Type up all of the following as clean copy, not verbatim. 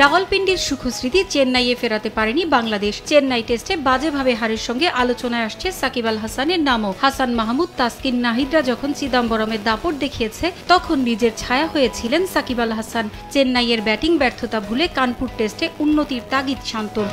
রাওয়ালপিন্ডির সুখস্মৃতি চেন্নাইয়ে ফেরাতে পারেনি বাংলাদেশ। চেন্নাই টেস্টে বাজেভাবে হারের সঙ্গে আলোচনায় আসছে সাকিব আল হাসানের নামও। হাসান মাহমুদ, তাসকিন, নাহিদরা যখন চিদাম্বরমের দাপট দেখিয়েছে তখন নিজের ছায়া হয়েছিলেন সাকিব আল হাসান। চেন্নাইয়ের ব্যাটিং ব্যর্থতা ভুলে কানপুর টেস্টে উন্নতির তাগিদ শান্তর।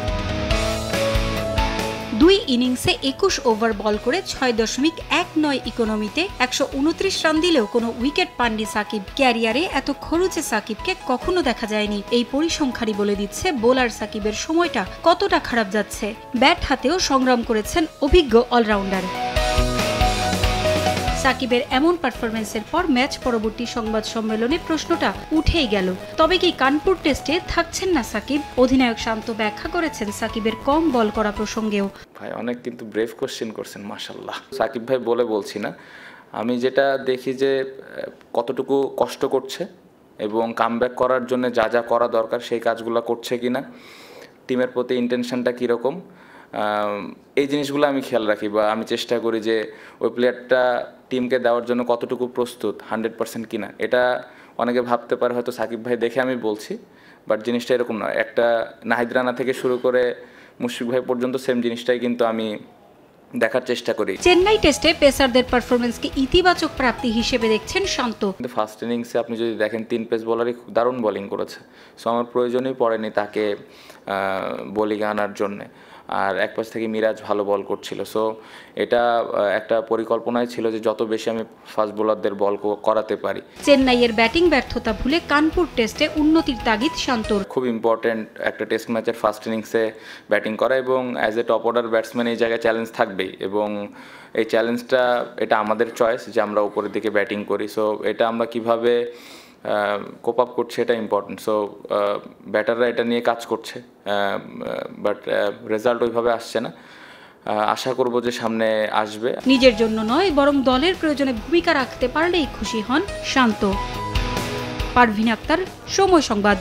2 ইনিংসে 21 ওভার বল করে 6.19 ইকোনমিতে 129 রান দিলেও কোনো উইকেট পাননি সাকিব। ক্যারিয়ারে এত খরুচে সাকিবকে কখনো দেখা যায়নি। এই পরিসংখ্যানই বলে দিচ্ছে বোলার সাকিবের সময়টা কতটা খারাপ যাচ্ছে। ব্যাট হাতেও সংগ্রাম করেছেন অভিজ্ঞ অলরাউন্ডার। সাকিবের এমন পারফরমেন্সের পর ম্যাচ পরবর্তী সংবাদ সম্মেলনে প্রশ্নটা উঠেই গেল, তবে কি কানপুর টেস্টে থাকছেন না সাকিব? অধিনায়ক শান্ত ব্যাখ্যা করেছেন সাকিবের কম বল করা প্রসঙ্গেও। ভাই অনেক কিন্তু ব্রেভ কোশ্চেন করছেন, মাশাআল্লাহ। সাকিব ভাই বলছি না, আমি যেটা দেখি যে কতটুকু কষ্ট করছে এবং কামব্যাক করার জন্য যা যা করা দরকার সেই কাজগুলো করছে কিনা, টিমের প্রতি ইন্টেনশনটা কীরকম, এই জিনিসগুলো আমি খেয়াল রাখি বা আমি চেষ্টা করি যে ওই প্লেয়ারটা টিমকে দেওয়ার জন্য কতটুকু প্রস্তুত, 100% কিনা। এটা অনেকে ভাবতে পারে হয়তো সাকিব ভাই দেখে আমি বলছি, বাট জিনিসটা এরকম নয়। একটা নাহিদ রানা থেকে শুরু করে মুশফিক ভাই পর্যন্ত সেম জিনিসটাই কিন্তু আমি দেখার চেষ্টা করি। চেন্নাই টেস্টে পেসারদের পারফরমেন্সকে ইতিবাচক প্রাপ্তি হিসেবে দেখছেন শান্ত। কিন্তু ফার্স্ট ইনিংসে আপনি যদি দেখেন 3 পেস বোলারই দারুণ বোলিং করেছে। সো আমার প্রয়োজনই পড়েনি তাকে বোলিংয়ে আনার জন্যে। আর এক পাশ থেকে মিরাজ ভালো বল করছিল। সো এটা একটা পরিকল্পনাই ছিল যে যত বেশি আমি ফাস্ট বোলারদের বল করাতে পারি। চেন্নাইয়ের ব্যাটিং ব্যর্থতা ভুলে কানপুর টেস্টে উন্নতির তাগিদ শান্তর। খুব ইম্পর্টেন্ট একটা টেস্ট ম্যাচের ফার্স্ট ইনিংসে ব্যাটিং করা এবং as a top order batsman এই জায়গায় চ্যালেঞ্জ থাকবেই এবং এই চ্যালেঞ্জটা এটা আমাদের চয়েস যে আমরা উপরের দিকে ব্যাটিং করি। সো এটা আমরা কিভাবে কোপ আপ করছে এটা ইম্পর্টেন্ট। সো ব্যাটাররা এটা নিয়ে কাজ করছে, বাট রেজাল্ট ওইভাবে আসছে না। আশা করব যে সামনে আসবে। নিজের জন্য নয় বরং দলের প্রয়োজনে ভূমিকা রাখতে পারলেই খুশি হন শান্ত। পারভিন আক্তার, সময় সংবাদ।